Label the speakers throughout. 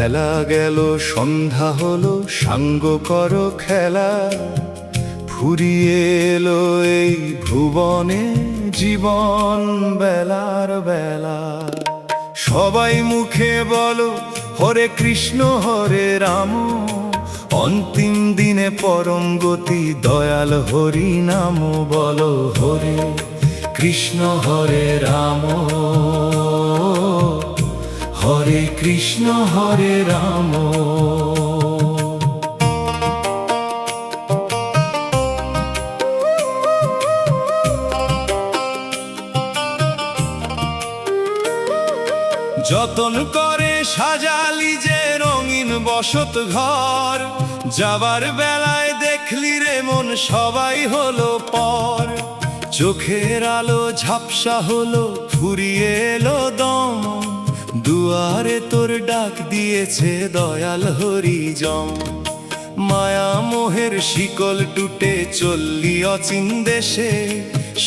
Speaker 1: বেলা গেল সন্ধ্যা হলো, সাঙ্গ করো খেলা। ফুরিয়ে এলো এই ভুবনে জীবন বেলার বেলা। সবাই মুখে বলো হরে কৃষ্ণ হরে রাম, অন্তিম দিনে পরম গতি দয়াল হরি নাম বলো। হরে কৃষ্ণ হরে রাম, হরে কৃষ্ণ হরে রাম। যতন করে সাজালি যে রঙিন বসত ঘর, যাবার বেলায় দেখলি রে মন সবাই হলো পর। চোখের আলো ঝাপসা হলো, ফুরিয়ে এলো দম, দুয়ারে তোর ডাক দিয়েছে দয়াল হরিজম। মায়া মোহের শিকল টুটে চললি অচিন দেশে,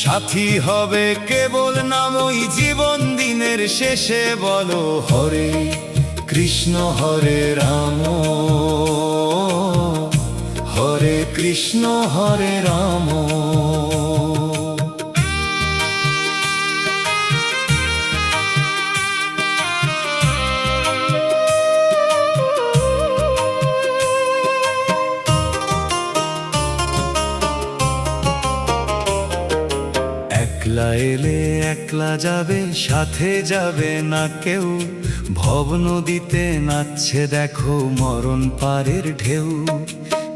Speaker 1: সাথী হবে কেবল নামই জীবন দিনের শেষে। বলো হরে কৃষ্ণ হরে রাম, হরে কৃষ্ণ হরে রাম। একলা এলে একলা যাবে, সাথে যাবে না কেউ। ভব নদীতে নাচছে দেখো মরণ পারের ঢেউ।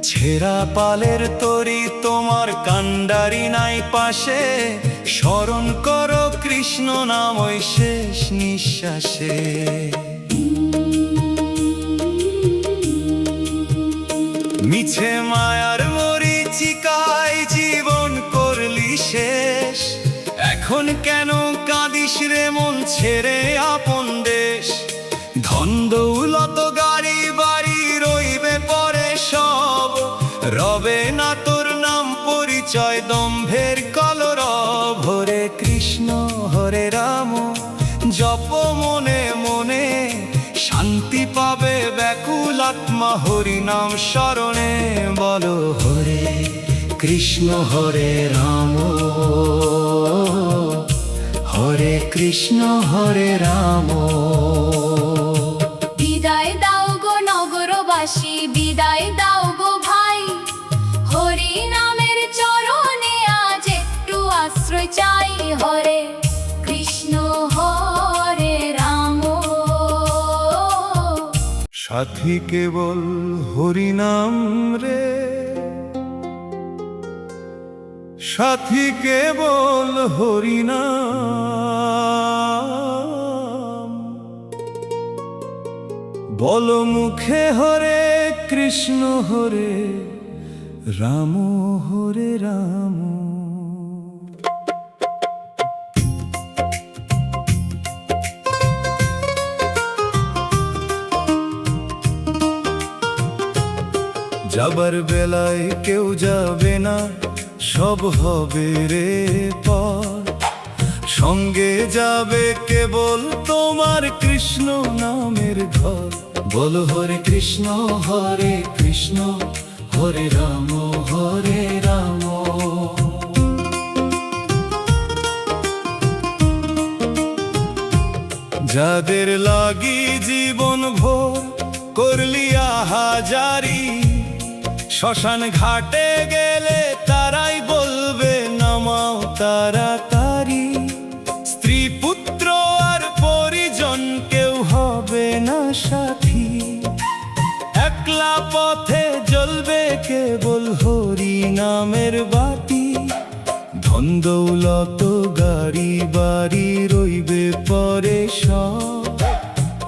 Speaker 1: ছেঁড়া পালের তরি তোমার কান্ডারি নাই পাশে, স্মরণ করো কৃষ্ণ নাম ওই শেষ নিঃশ্বাসে। মিছে মায়ার মরিচিকায় জীবন করলি শেষ, এখন কেন কাঁদিস রে মন ছেড়ে আপন দেশ। ধন দৌলত গাড়ি বাড়ি রইবে পরে সব, রবে না তোর নাম পরিচয় দম্ভের কলরব। হরে কৃষ্ণ হরে রাম জপ মনে মনে, শান্তি পাবে ব্যাকুল আত্মা হরি নাম স্মরণে। বলো হরে কৃষ্ণ হরে রাম, হরে কৃষ্ণ হরে রাম।
Speaker 2: বিদায় দাও গো নগরবাসী, বিদায় দাও গো ভাই, হরি নামের চরণে আজ একটু আশ্রয় চাই। হরে কৃষ্ণ হরে রাম,
Speaker 1: সাথী কেবল হরি নাম রে, সাথী কেবল হরি নাম। বলো মুখে হরে কৃষ্ণ হরে রাম, হরে রাম। যাবার বেলায় কেউ যাবে না, সব হবে রে পর। সঙ্গে যাবে কেবল তোমার কৃষ্ণ নামের ঘর। বলো হরে কৃষ্ণ হরে কৃষ্ণ, হরে রাম হরে রাম। যাদের লাগি জীবন ভোর করলি আহাজারি, শ্মশান ঘাটে গেলে তারাই বলবে নামাও তাড়াতাড়ি। স্ত্রী পুত্র আর পরিজন কেউ হবে না সাথী, একলা পথে জ্বলবে কেবল হরি নামের বাতি। ধন দৌলত গাড়ি বাড়ি রইবে পরে সব,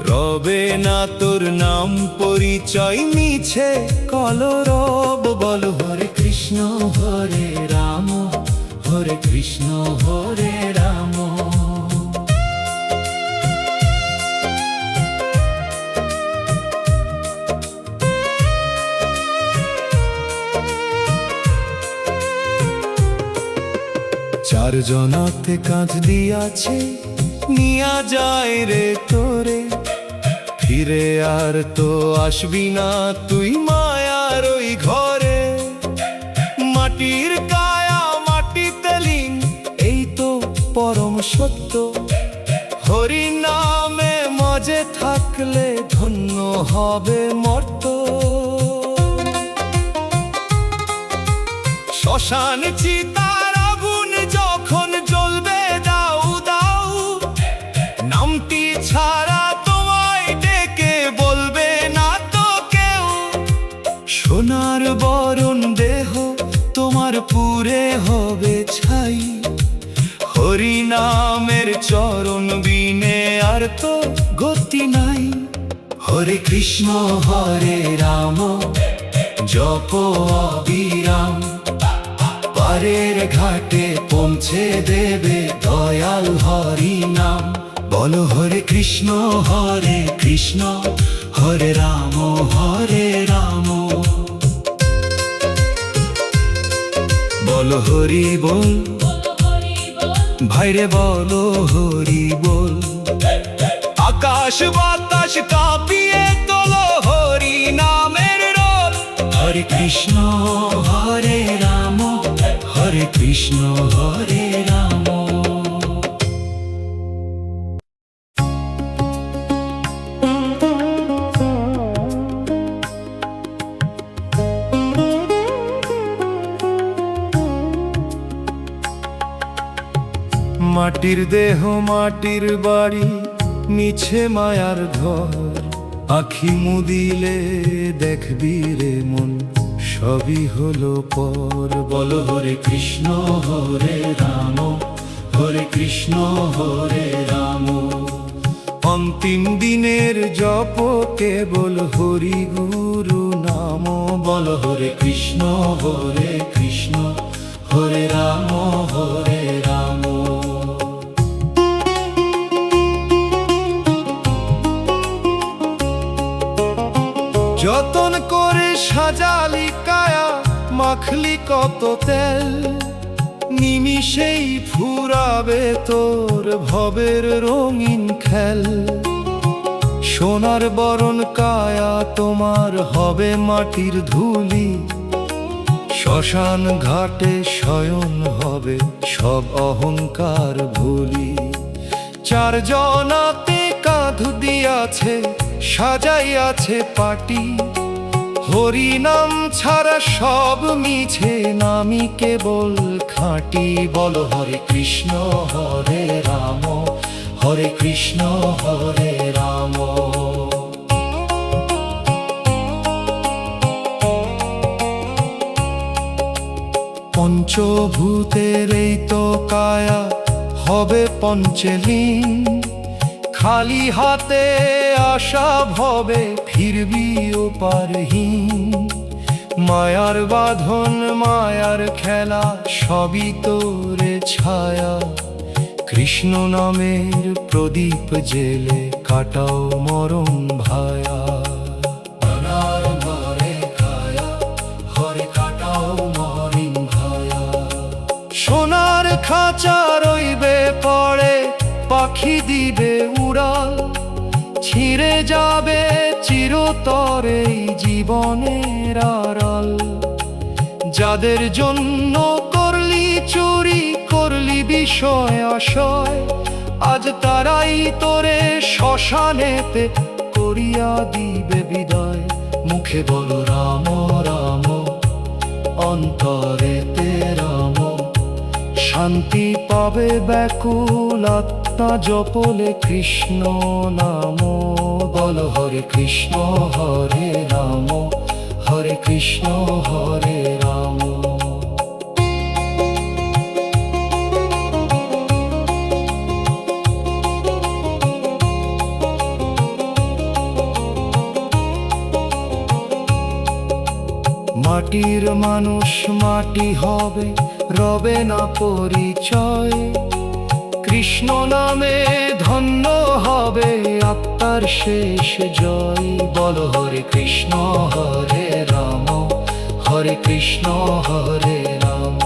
Speaker 1: রবে না তোর নাম পরিচয় মিছে কলরব। বল হরে কৃষ্ণ হরে রাম, হরে কৃষ্ণ হরে রাম। চার জনাতে কাঁধ দিয়াছে, নিয়া যায় রে তোরে। ফিরে আর তো আসবি না তুই মায়ার ওই ঘরে। মাটির কায়া মাটিতে লীন, এই তো পরম সত্য। হরি নামে মজে থাকলে ধন্য হবে মর্ত। শ্মশান চিতার আগুন যখন জ্বলবে দাউ দাউ, নামটি ছাড়া তোমায় ডেকে বলবে না তো কেউ। সোনার বরণ দেহ তোমার পুরে হবে ছাই, হরি নামের চরণ বিনে আর তো গতি নাই। হরে কৃষ্ণ হরে রাম জপ অবিরাম, পারের ঘাটে পৌঁছে দেবে দয়াল হরি নাম। বলো হরে কৃষ্ণ হরে রাম হরে রাম। বলো হরি বল ভাইরে বলো হরি বল। আকাশ বাতাস কাঁপিয়ে তোলো হরি নামের রোল। হরে কৃষ্ণ হরে রাম হরে কৃষ্ণ হরে রাম। মাটির দেহ মাটির বাড়ি, মিছে মায়ার ঘর। আখি মুদিলে দেখবি রে মন, সবই হলো পর। বলো হরে কৃষ্ণ হরে রাম হরে কৃষ্ণ হরে রাম। অন্তিম দিনের জপ কেবল হরি গুরু নাম। বলো হরে কৃষ্ণ হরে রাম হরে রাম। যতন করে সাজালি কায়া, মাখলি কত তেল, নিমিষেই ফুরাবে তোর ভবের রঙিন খেল। সোনার বরণ কায়া তোমার হবে মাটির ধুলি, শ্মশান ঘাটে শয়ন হবে সব অহংকার ভুলি। চার জনাতে কাঁধ দিয়াছে সাজাইয়াছে পাটি, হরি নাম ছাড়া সব মিছে নামি কেবল খাঁটি। বলো হরে কৃষ্ণ হরে রাম হরে কৃষ্ণ হরে রাম। পঞ্চভূতের এই তো কায়া হবে পঞ্চলীন, খালি হাতে আশা ভবে ফিরবি ওপারহীন। মায়ার বাঁধন মায়ার খেলা সবই তোরে ছায়া, কৃষ্ণ নামের প্রদীপ জেলে কাটাও মরণ ভায়া। সোনার খাঁচা রইবে পড়ে, পাখি দিবে উড়াল, ছিঁড়ে যাবে চিরতরে জীবনের আড়াল। যাদের জন্য করলি চুরি করলি বিষয় আশয়, আজ তারাই তোরে শ্মশানেতে করিয়া দিবে বিদায়। মুখে বলো রাম রাম অন্তরেতে রাম, শান্তি পাবে ব্যাকুল আত্মা জপলে কৃষ্ণ নাম। বলো হরে কৃষ্ণ হরে রাম হরে কৃষ্ণ হরে রাম। মাটির মানুষ মাটি হবে, রবে না পরিচয়। কৃষ্ণ নামে ধন্য হবে আত্মার শেষ জয়। বলো হরে কৃষ্ণ হরে রাম হরে কৃষ্ণ হরে রাম।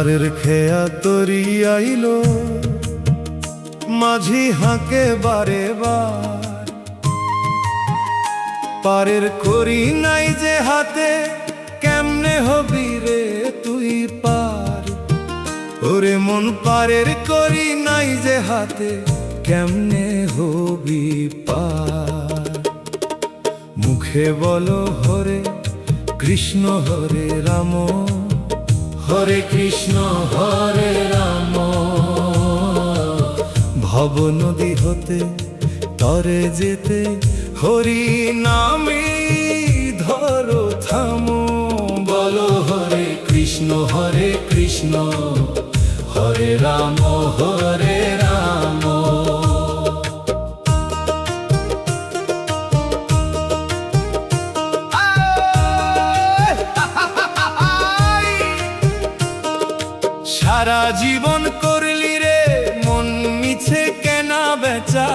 Speaker 1: ঝড়ের খেয়া তরি আইলো, মাঝি হাঁকে বারে বার। পারের করি নাই যে হাতে, কেমনে হবি রে তুই পার। ওরে মন পারের করি নাই যে হাতে, কেমনে হবি পার। মুখে বলো হরে কৃষ্ণ হরে রাম, হরে কৃষ্ণ হরে রাম। ভব নদী হতে তরে যেতে, হরি নামে ধরো থামো। বলো হরে কৃষ্ণ হরে রাম হরে রাম। সারা জীবন করলি রে মন মিছে কেনা বেচা,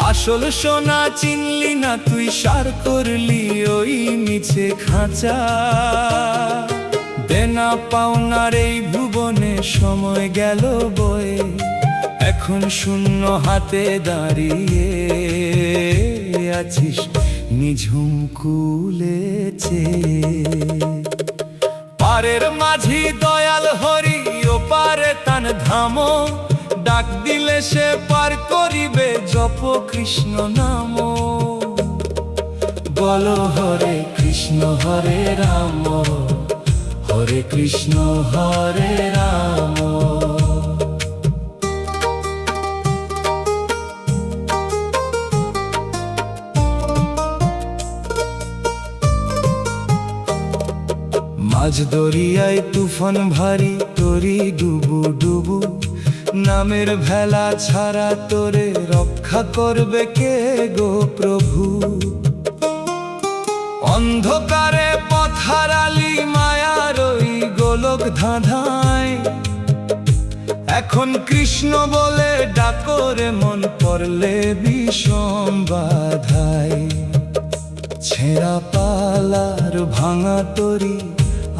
Speaker 1: আসল সোনা চিনলি না তুই, সার করলি ওই মিছে খাঁচা। দেনা পাওনার এই ভুবনে সময় গেল বয়ে, এখন শূন্য হাতে দাঁড়িয়ে আছিস নিঝুম কুলেছে। পারের মাঝি দয়াল হরি, ও পারে তান ধামো। ডাক দিলে সে পার করিবে, জপ কৃষ্ণ নাম। বলো হরে কৃষ্ণ হরে রাম, হরে কৃষ্ণ হরে রাম। মাঝ দরিয়ায় তুফান ভারী, তরি ডুবু ডুবু। নামের ভেলা ছাড়া তোরে রক্ষা করবে কে গো প্রভু। অন্ধকারে পথ হারালি মায়ার ওই গোলক ধাঁধায়, এখন কৃষ্ণ বলে ডাকরে মন পড়লে বিষম বাধায়। ছেঁড়া পালার ভাঙা তরি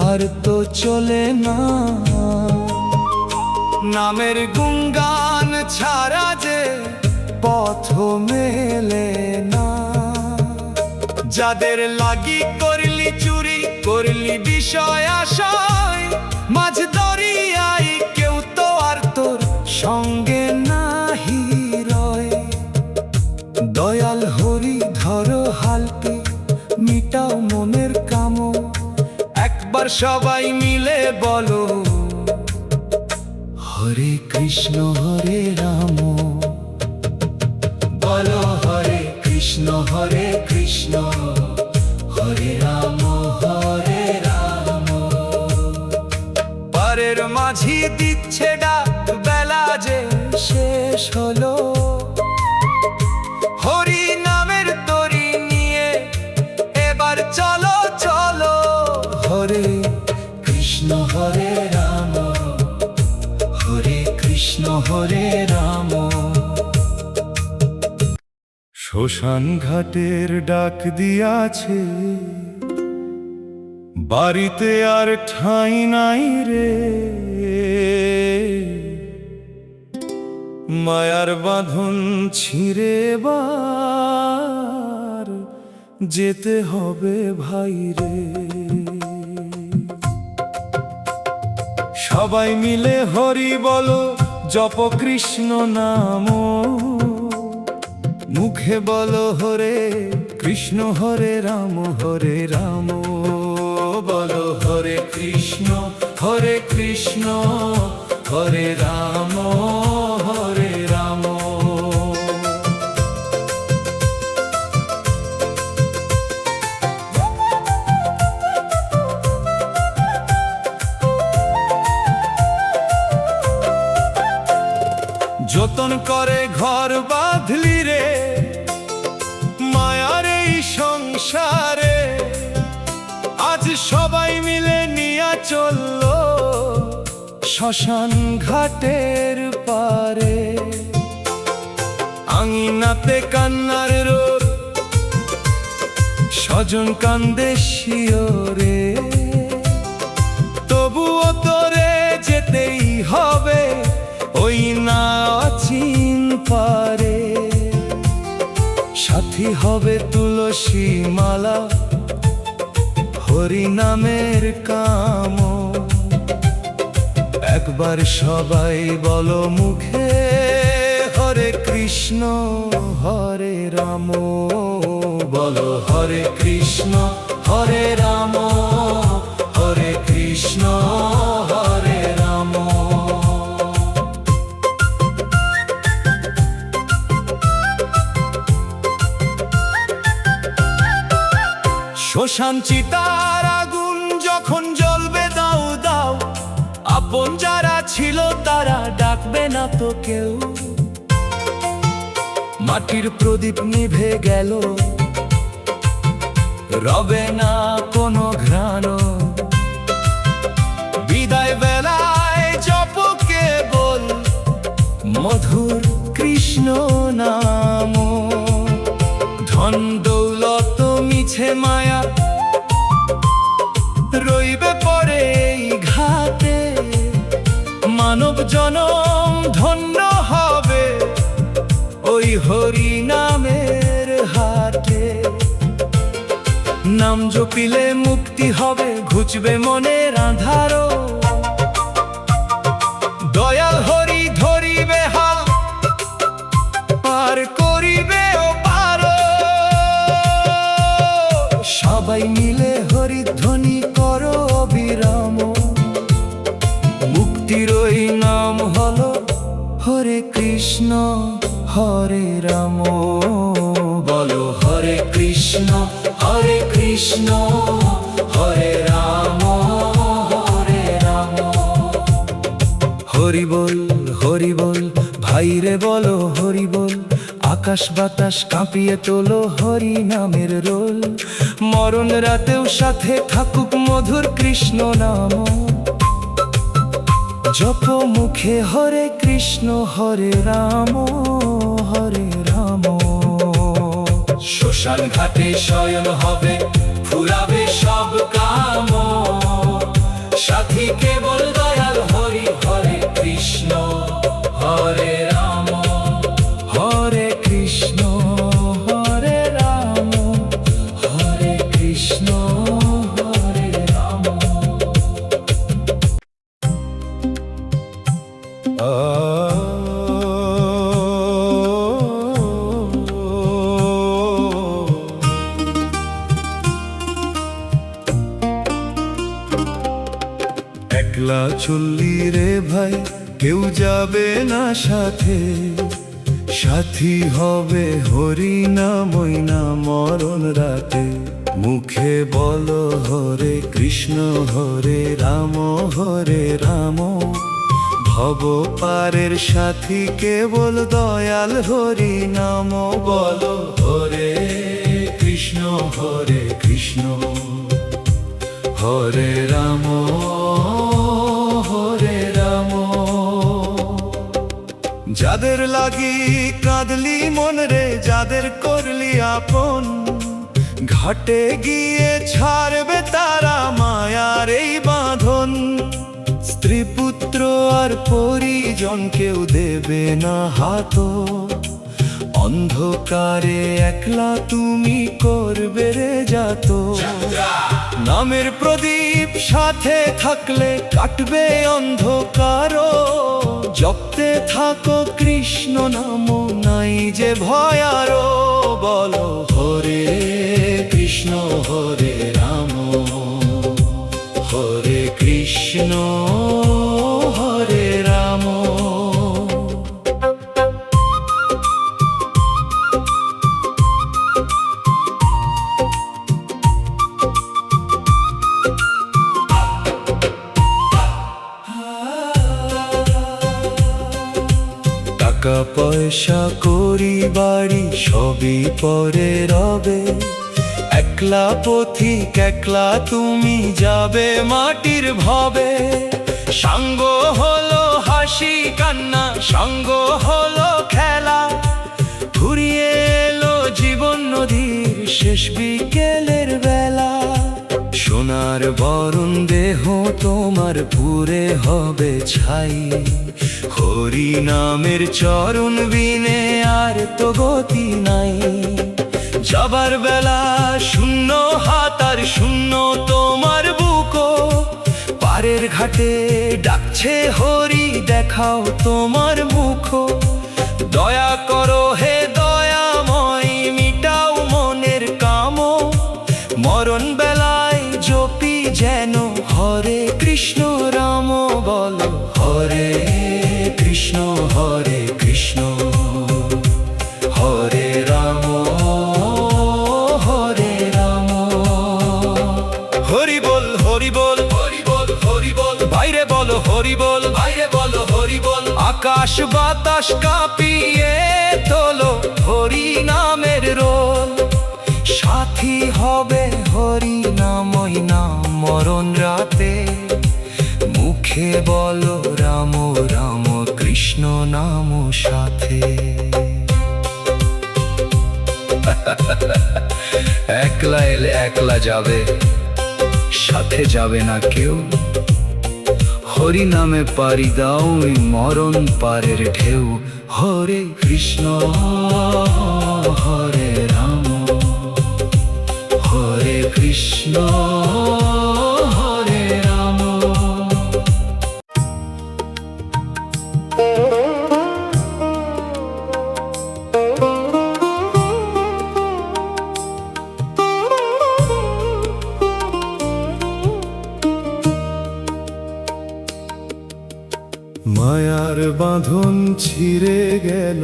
Speaker 1: আর তো চলে না, নামের গুণগান ছাড়া যে পথ মেলে না। যাদের লাগি করলি চুরি, করলি বিষয় আশয়, মাঝ দরিয়ায় কেউ তো আর তোর সঙ্গে নাহি রয়। দয়াল হরি ধরো হালকে, মিটাও মনের কামো। একবার সবাই মিলে বলো হরে কৃষ্ণ হরে রাম। বলো হরে কৃষ্ণ হরে রাম হরে রাম। পারের মাঝি দিচ্ছে ডাক, বেলা যে শেষ হলো। হরি নামের তরি নিয়ে এবার চলো চলো। হরে কৃষ্ণ হরে রাম, হরে কৃষ্ণ হরে রাম। শ্মশান ঘাটের ডাক দিয়াছে, বাড়িতে আর ঠাঁই নাই রে। মায়ার বাঁধন ছিঁড়ে বার যেতে হবে ভাই রে। সবাই মিলে হরি বলো, জপ কৃষ্ণ নাম। মুখে বলো হরে কৃষ্ণ হরে রাম হরে রাম। বলো হরে কৃষ্ণ হরে রাম হরে রাম। যতন করে ঘর বাঁধলি রে মায়ার এই সংসারে, আজ সবাই মিলে নিয়া চললো শ্মশান ঘাটের পারে। আঙিনাতে কান্নার রোদ, স্বজন কান্দে শিওরে। তবুও তোরে যেতেই হবে ওই না অচিন পারে। সাথী হবে তুলসী মালা হরি নামের কাম। একবার সবাই বলো মুখে হরে কৃষ্ণ হরে রাম। বলো হরে কৃষ্ণ হরে রাম, হরে কৃষ্ণ হরে রাম। শ্মশান চিতার আগুন যখন জ্বলবে দাও দাও, আপন যারা ছিল তারা ডাকবে না তো কেউ। মাটির প্রদীপ নিভে গেল, রবে না কোনো ঘ্রাণ। বিদায় বেলায় জপ কেবল মধুর কৃষ্ণ নাম। ধন দৌলত মিছে মায়া রইবে পরে এই ঘাটে। মানব জনম ধন্য হবে ওই হরি নামের হাটে। নাম জপিলে মুক্তি হবে, ঘুচবে মনের আঁধারো। দয়াল হরি ধরিবে হাল, পার করিবে ও পার। সবাই মিলে হরিধ্বনি করো অবিরাম। মুক্তির ওই নাম হলো হরে কৃষ্ণ হরে রাম। বলো হরে কৃষ্ণ হরে কৃষ্ণ হরে রাম হরে রাম। হরি বল হরি বল ভাইরে বলো হরি বল। আকাশ বাতাস কাঁপিয়ে তোলো হরি নামের রোল। মরণ রাতেও সাথে থাকুক মধুর কৃষ্ণ নাম। জপ মুখে হরে কৃষ্ণ হরে রাম হরে রাম। শ্মশান ঘাটে শয়ন হবে, ফুরাবে সব কাম। সাথী কেবল দয়াল হরি হরে কৃষ্ণ হরে রাম, হরে কৃষ্ণ হরে রাম, হরে কৃষ্ণ হরে রাম। একলা চললি রে ভাই, কেউ যাবে না সাথে। সাথী হবে হরি নামই না মরণ রাতে। মুখে বলো হরে কৃষ্ণ হরে রাম হরে রাম। ভব পারের সাথী কেবল দয়াল হরি নাম। বলো হরে কৃষ্ণ হরে কৃষ্ণ হরে রাম হরে রাম। যাদের লাগি কাঁদলি মন রে, যাদের করলি আপন, ঘাটে গিয়ে ছাড়বে তারা মায়ার এই বাঁধন। স্ত্রী পুত্র আর পরিজন কেউ দেবে না হাত। অন্ধকারে একলা তুমি করবে রে যাত। নামের প্রদীপ সাথে থাকলে কাটবে অন্ধকার। জপতে থাকো কৃষ্ণ নাম, নাই যে ভয় আরো। বলো হরে কৃষ্ণ হরে রাম, হরে কৃষ্ণ হরে রাম। টাকা পয়সা করি বাড়ি সবই পরে রবে। একলা পথিক একলা তুমি যাবে মাটির ভবে। সঙ্গ হলো হাসি কান্না, সঙ্গ হলো খেলা। ঘুরিয়ে এলো জীবন নদীর শেষ বিকেলের বেলা। সোনার তোমার বরণ দেহ তোমার পুরে হবে ছাই, হরি নামের চরণ বিনে আর তো গতি নাই। যাবার বেলা শূন্য হাত আর শূন্য তোমার বুকো, পারের ঘাটে ডাকছে হরি দেখাও তোমার মুখ। দয়া করো হে দয়াময় মিটাও মনের কাম, মরণ বেলায় জপি যেন হরে কৃষ্ণ রাম। বলো হরে কৃষ্ণ হরে রাম হরে রাম। হরি বল হরি বল হরি বল হরি বল, বাইরে বলো হরি বল বাইরে বলো হরি বল। আকাশ বাতাস কাঁপিয়ে তোলো হরি নামের রোল, সাথী হবে হরি নামই নাম মরণ রাতে। মুখে বলো রাম রাম কৃষ্ণ নাম সাথে। একলা এলে একলা যাবে, সাথে যাবে না কেউ। হরি নামে পারি দাও এই মরণ পারের ঢেউ। হরে কৃষ্ণ হরে রাম হরে কৃষ্ণ হরে রাম।
Speaker 3: মায়ার বাঁধন ছিঁড়ে গেল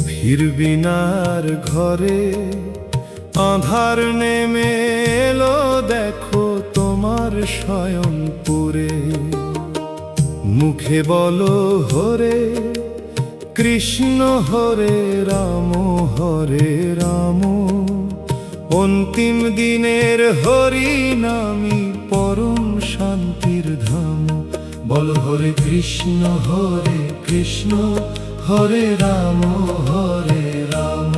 Speaker 3: ফিরবি নার ঘরে, আঁধার নেমে এলো দেখো তোমার শয়নপুরে। মুখে বলো হরে কৃষ্ণ হরে রাম, অন্তিম দিনের হরি নামি পরম শান্তির ধাম। বল হরে কৃষ্ণ হরে রাম হরে রাম।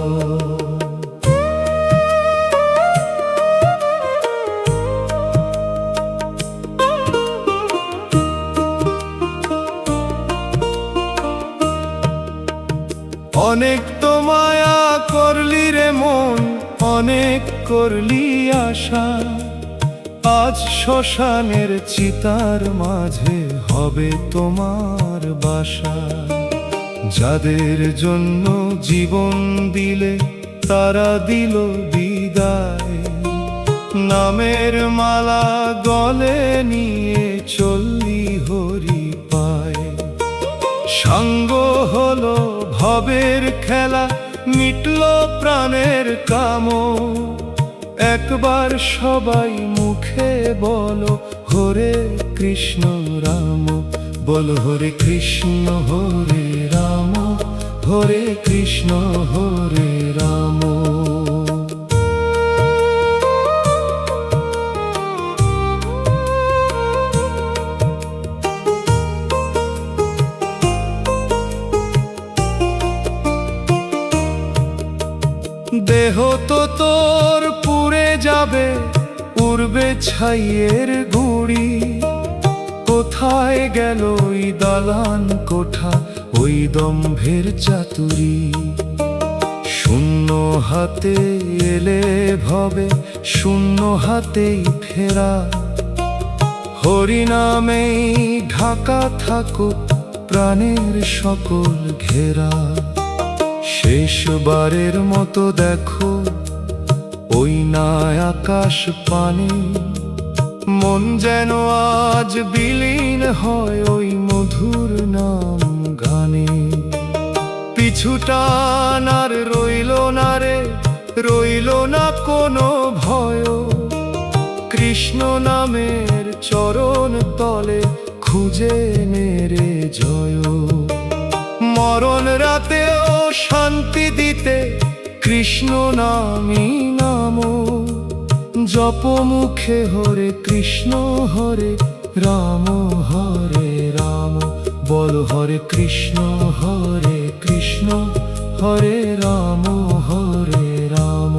Speaker 3: অনেক তো মায়া করলি রে মন, অনেক করলি আশা, আজ শ্মশানের চিতার মাঝে হবে তোমার বাসা। যাদের জন্য জীবন দিলে তারা দিল বিদায়, নামের মালা গলে নিয়ে চললি হরি পায়। সাঙ্গ হলো ভবের খেলা, মিটল প্রাণের কাম। একবার সবাই মুখে বলো হরে কৃষ্ণ রাম। বলো হরে কৃষ্ণ হরে রাম হরে কৃষ্ণ হরে রাম। দেহ তো তোর পুড়ে যাবে, উড়বে ছাইয়ের গুড়ি। কোথায় গেল ওই দালান কোঠা, ওই দম্ভের চাতুরি। শূন্য হাতে এলে ভবে, শূন্য হাতেই ফেরা। হরি নামেই ঢাকা থাকুক প্রাণের সকল ঘেরা। শেষবারের মতো দেখো ওই না আকাশ পানে, মন যেন আজ বিলীন হয় ওই মধুর নাম গানে। পিছু টান আর রইল না রে, রইল না কোনো ভয়। কৃষ্ণ নামের চরণ তলে খুঁজে নে রে জয়। মরণ রাতেও শান্তি দিতে কৃষ্ণ নামই নাম। জপ মুখে হরে কৃষ্ণ হরে রাম। বল হরে কৃষ্ণ হরে রাম হরে রাম।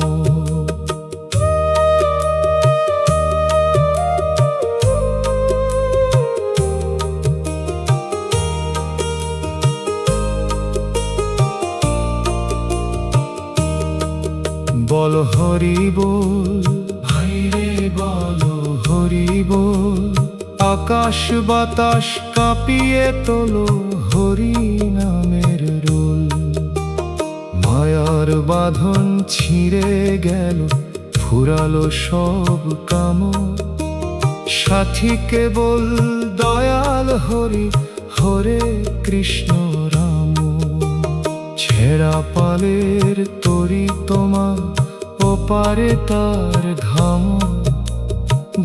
Speaker 3: বলো হরি বল, ভাইরে বলো হরি বল। আকাশ বাতাস কাঁপিয়ে তোলো হরি নামের রোল। মায়ার বাঁধন ছিঁড়ে গেল, ফুরালো সব কাম। সাথী কেবল দয়াল হরি, হরে কৃষ্ণ রাম। ছেঁড়া পালের তরি তোমার, ওপারে তার ধাম।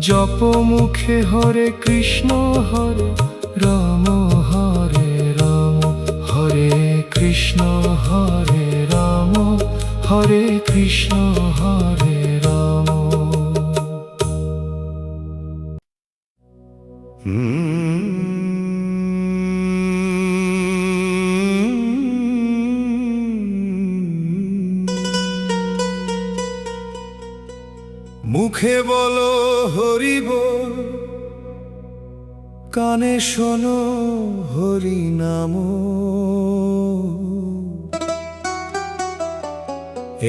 Speaker 3: জপ মুখে হরে কৃষ্ণ হরে রাম, হরে রাম, হরে কৃষ্ণ হরে রাম, হরে কৃষ্ণ হরে রাম। মুখে বলো হরি বল, কানে শোনো হরি নাম।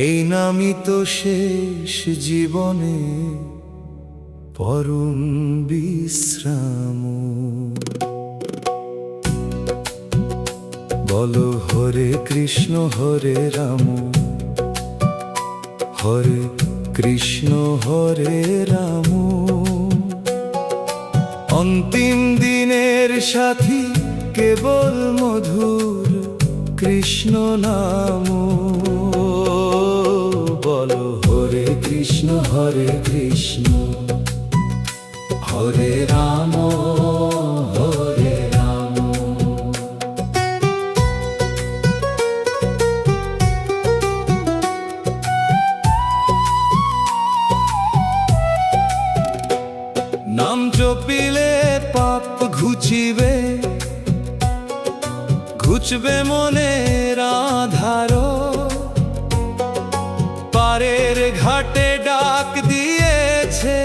Speaker 3: এই নামই তো শেষ জীবনে পরম বিশ্রাম। বলো হরে কৃষ্ণ হরে রাম, হরে কৃষ্ণ হরে রাম। অন্তিম দিনের সাথী কেবল মধুর কৃষ্ণ নাম। বলো হরে কৃষ্ণ হরে কৃষ্ণ, হরে রাম হরে রাম। নাম জপিলে পাপ ঘুচিবে, ঘুচবে মনের আধার। পারের ঘাটে ডাক দিয়েছে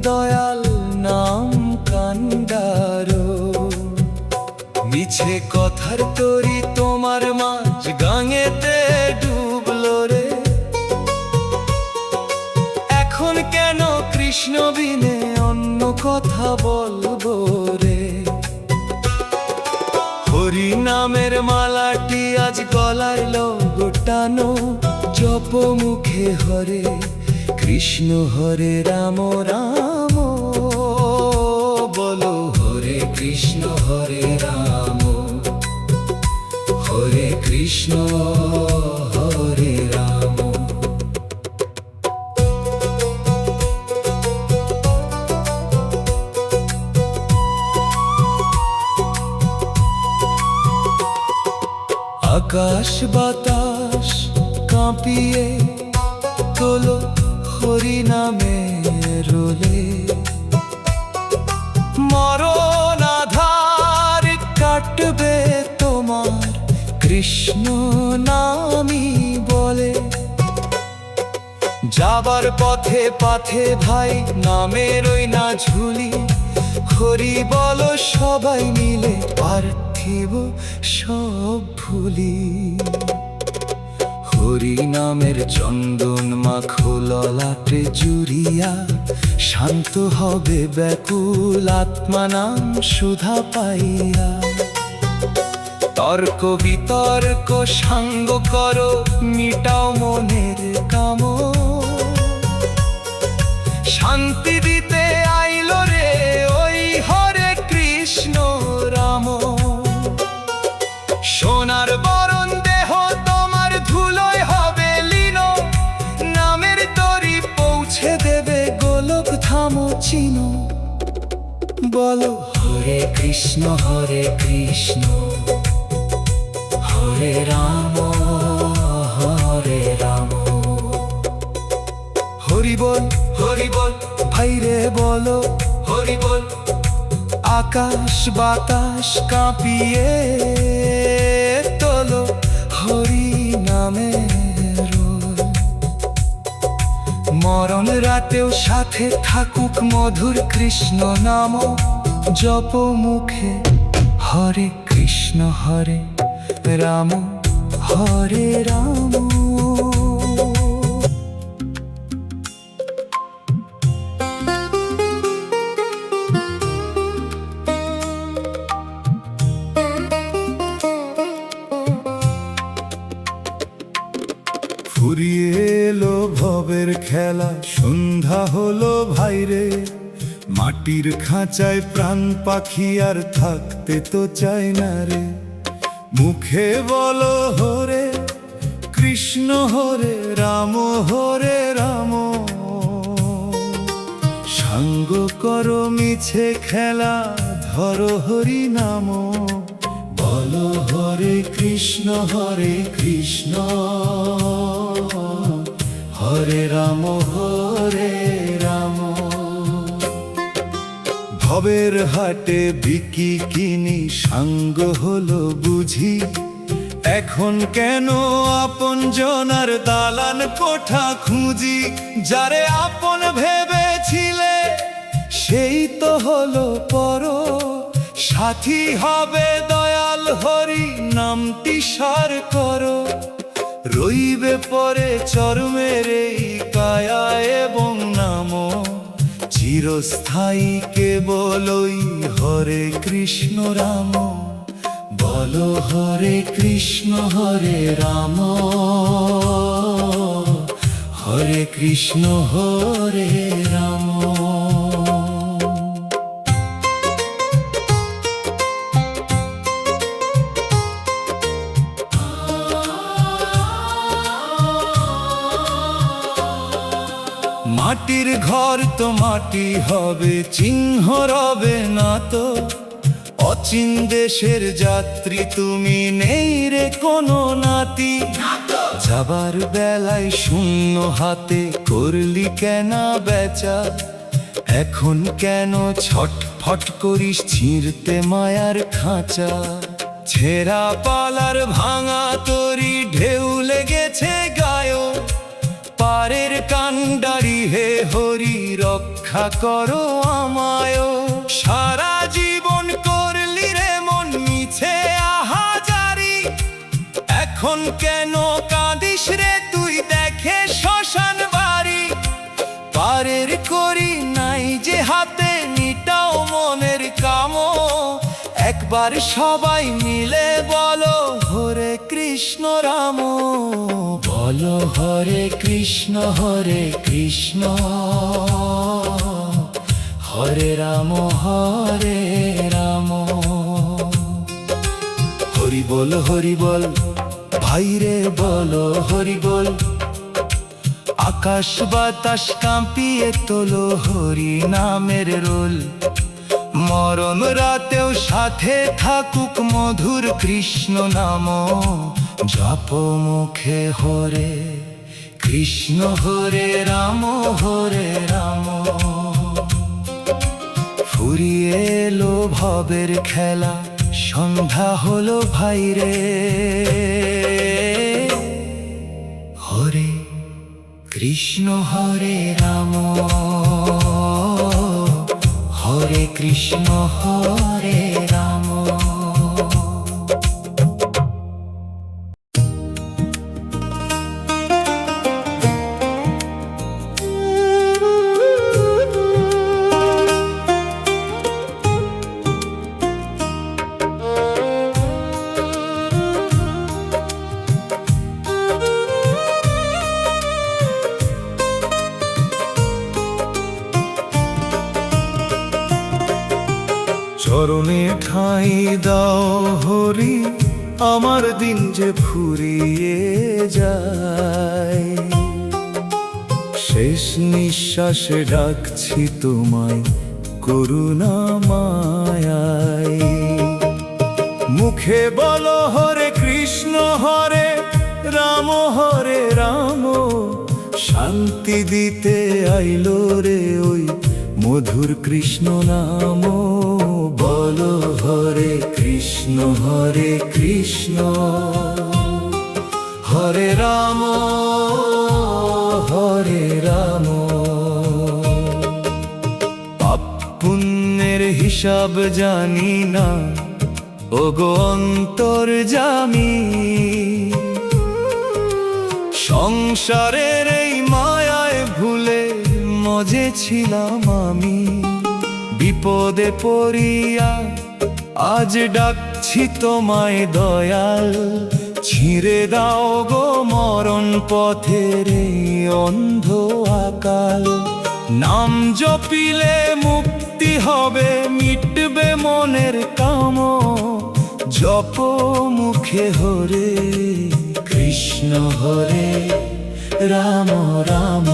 Speaker 3: দয়াল নাম কান্ডার। মিছে কথার তরি তোমার মাঝ গাঙেতে ডুবলো রে। এখন কেন কৃষ্ণ বিনে অন্য কথা বলবো রে। হরি নামের মালাটি আজ গলায় গোটানো। জপ মুখে হরে কৃষ্ণ হরে রাম রাম। বলো হরে কৃষ্ণ হরে রাম, হরে কৃষ্ণ হরে রাম। আকাশ বাতাস কাঁপিয়ে তোলো হরি নামের রোলে। মরণ আধার কাটবে তোমার কৃষ্ণ নামই বলে। যাবার পথে পাথে ভাই নামের ওই না ঝুলি। হরি বলো সবাই মিলে, পার্থিব সব ভুলি। হরি নামের চন্দন মাখো ললাটে জুড়িয়া। শান্ত হবে ব্যাকুল আত্মা নাম সুধা পাইয়া। তর্ক বিতর্ক সাঙ্গ করো, মিটাও মনের কাম। শান্তি দিতে আইলো রে ওই হরে কৃষ্ণ রাম। সোনার বরণ দেহ তোমার ধুলোয় হবে লীন। নামের তরি পৌঁছে দেবে গোলক ধাম চিনো। বলো হরে কৃষ্ণ হরে রাম হরে রাম। হরি বল ভাইরে বলো হরি বল। আকাশ বাতাস কাঁপিয়ে তোলো হরি নামের রোল। মরণ রাতেও সাথে থাকুক মধুর কৃষ্ণ নাম। জপ মুখে হরে কৃষ্ণ হরে রাম, হরে রাম।
Speaker 1: ভবের খেলা সন্ধ্যা হলো ভাইরে, মাটির খাঁচায় প্রাণ পাখি আর থাকতে তো চায় না রে। মুখে বলো হরে কৃষ্ণ হরে রাম, হরে রাম। সাঙ্গ করো মিছে খেলা, ধরো হরি নাম। বলো হরে কৃষ্ণ হরে রাম হরে রাম। ভবের হাটে বিকি কিনি সাঙ্গ হলো বুঝি, এখন কেন আপন জনার দালান কোঠা খুঁজি। যারে আপন ভেবেছিলে সেই তো হলো পর, সাথী হবে দয়াল হরি নামটি সার করো। রইবে পরে চরমের এই কায়া এবং নাম, চিরস্থায়ী কেবলই হরে কৃষ্ণ রাম। বলো হরে কৃষ্ণ হরে রাম, হরে কৃষ্ণ হরে রাম। মাটির ঘর তো মাটি হবে, চিহ্ন রবে না তো। অচিন দেশের যাত্রী তুমি, নেই রে কোনো নাতি। যাবার বেলায় শূন্য হাতে করলি কেনা বেচা, এখন কেন ছটফট করিস ছিঁড়তে মায়ার খাঁচা। ছেঁড়া পালার ভাঙা তরি ঢেউ লেগেছে গায়ো, পারের কান্ডারি হে হরি রক্ষা করো আমায়। সারা জীবন করলি রে মন মিছে আহাজারি, এখন কেন কাঁদিস রে তুই দেখে শ্মশান বাড়ি। পারের করি নাই যে হাতে নিটাও মনের কাম, একবার সবাই মিলে বলো হরে কৃষ্ণ রাম। বলো হরে কৃষ্ণ হরে রাম হরে রাম। হরি বল ভাইরে বলো হরি বল। আকাশ বাতাস কাঁপিয়ে তোলো হরি নামের রোল, মরণ রাতেও সাথে থাকুক মধুর কৃষ্ণ নাম। জপ মুখে হরে কৃষ্ণ হরে রাম হরে রাম। ফুরিয়ে এলো ভবের খেলা, সন্ধ্যা হলো ভাইরে। হরে কৃষ্ণ হরে রাম, হরে কৃষ্ণ হরে রাম। চরণে ঠাঁই দাও হরি, আমার দিন যে ফুরিয়ে যায়। শেষ নিঃশ্বাসে ডাকছি তোমায় করুণা মায়ায়। মুখে বলো হরে কৃষ্ণ হরে রাম হরে রাম। শান্তি দিতে আইলো রে ওই মধুর কৃষ্ণ নাম। বলো হরে কৃষ্ণ হরে রাম হরে রাম। পাপ পুণ্যের হিসাব জানি না ওগো অন্তর্যামী, সংসারের এই মায়ায় ভুলে মজে ছিলাম আমি। বিপদে পড়িয়া আজ ডাকছি তোমায় দয়াল,
Speaker 3: ছিঁড়ে দাও গো মরণ পথের এই অন্ধ আকাল। নাম জপিলে মুক্তি হবে, মিটবে মনের কাম। জপ মুখে হরে কৃষ্ণ হরে রাম রাম,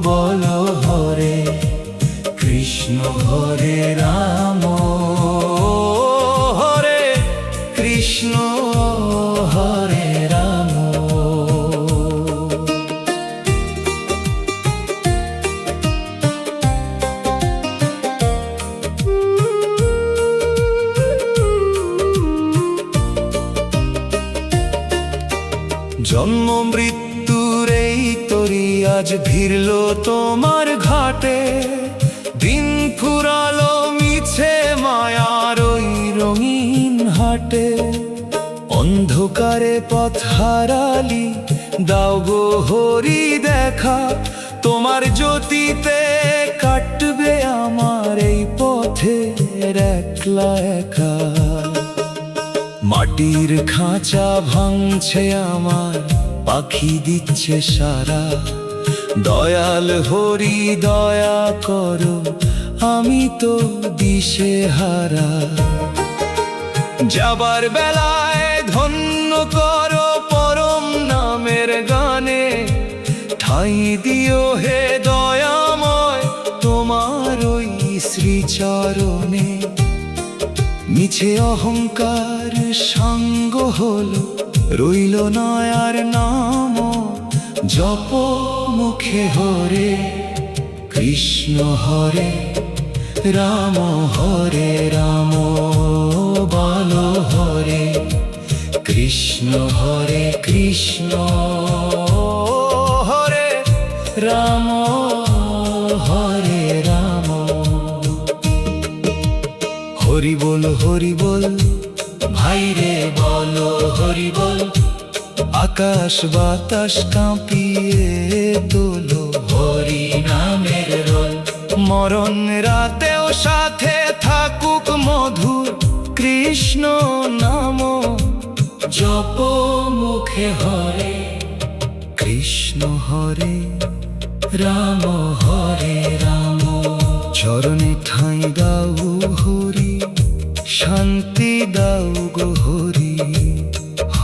Speaker 3: বল হরে কৃষ্ণ হরে রাম, হরে কৃষ্ণ হরে রাম। জন্ম মৃত্যুর এই তরি আজ ভিড়ল তোমার ঘাটে। দিন ফুরালো মিছে মায়ার ওই রঙিন হাটে। অন্ধকারে পথ হারালি, দাও গো হরি দেখা। তোমার জ্যোতিতে কাটবে আমার এই পথের একলা একা। মাটির খাঁচা ভাঙছে আমার, পাখি দিচ্ছে সারা। দয়াল হরি দয়া করো, আমি তো দিশে হারা। যাবার বেলায় ধন্য করো পরম নামের গানে। ঠাঁই দিও হে দয়াময় তোমার ওই শ্রীচরণে। মিছে অহংকার সাঙ্গ হলো, রইল নয় আর নাম। জপ মুখে হরে কৃষ্ণ হরে রাম, হরে রাম, বল হরে কৃষ্ণ হরে কৃষ্ণ হরে রাম, হরে রাম। হরি বল ভাই রে বলো হরি বল। আকাশ বাতাস কাঁপিয়ে তোলো হরি নামের রোল। মরণ রাতেও সাথে থাকুক মধুর কৃষ্ণ নাম। জপ মুখে হরে কৃষ্ণ হরে রাম, হরে রাম। চরণে ঠাঁই দাও হরি, শান্তি দাও গো হরি।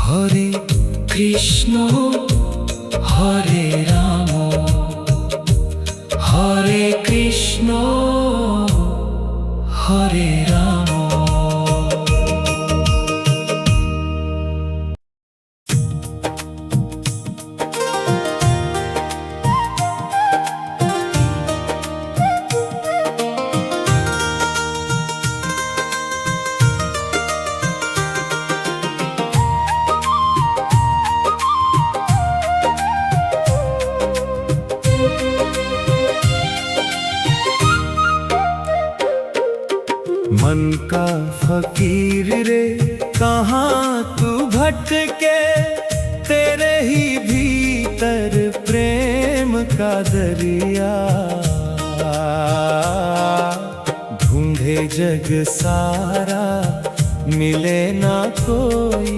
Speaker 3: হরে কৃষ্ণ হরে রাম, হরে কৃষ্ণ হরে রাম। मन का फकीर रे कहाँ तू भटके। तेरे ही भीतर प्रेम का दरिया। ढूंढे जग सारा मिले ना कोई,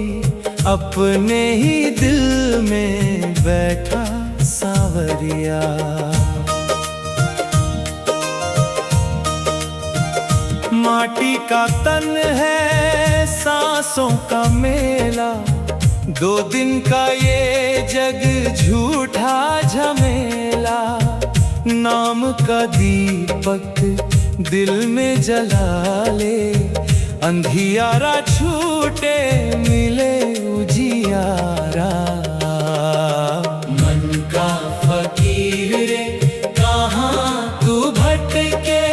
Speaker 3: अपने ही दिल में बैठा सांवरिया। माटी का तन है सांसों का मेला। 2 दिन का ये जग झूठा झमेला। नाम का दीपक दिल में जला ले, अंधियारा छूटे मिले उजियारा। मन का फकीर रे कहाँ तू भटके।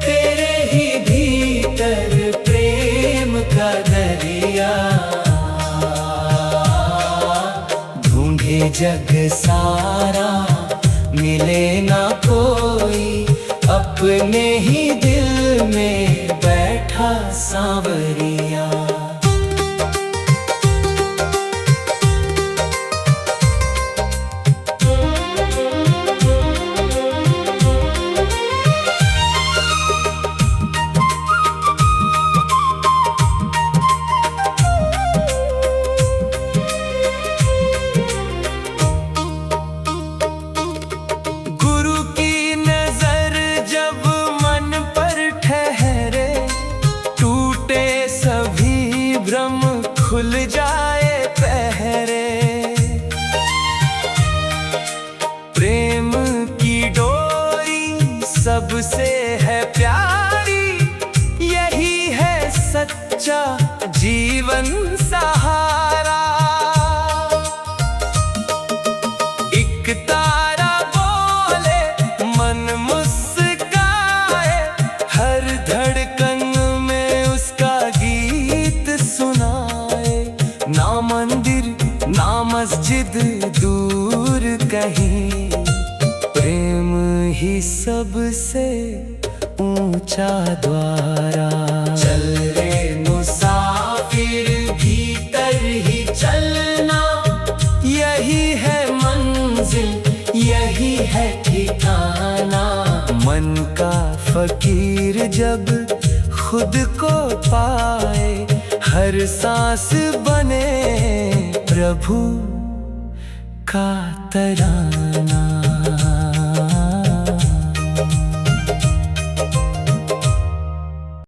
Speaker 3: तेरे ही भीतर प्रेम का दरिया। ढूंढे जग सारा मिले ना कोई, अपने ही दिल में बैठा सांवरिया।
Speaker 1: कहीं, प्रेम ही सबसे ऊंचा द्वारा। चल रे मुसाफिर भीतर ही चलना, यही है मंजिल, यही है ठिकाना। मन का फकीर जब खुद को पाए, हर सांस बने प्रभु का तराना।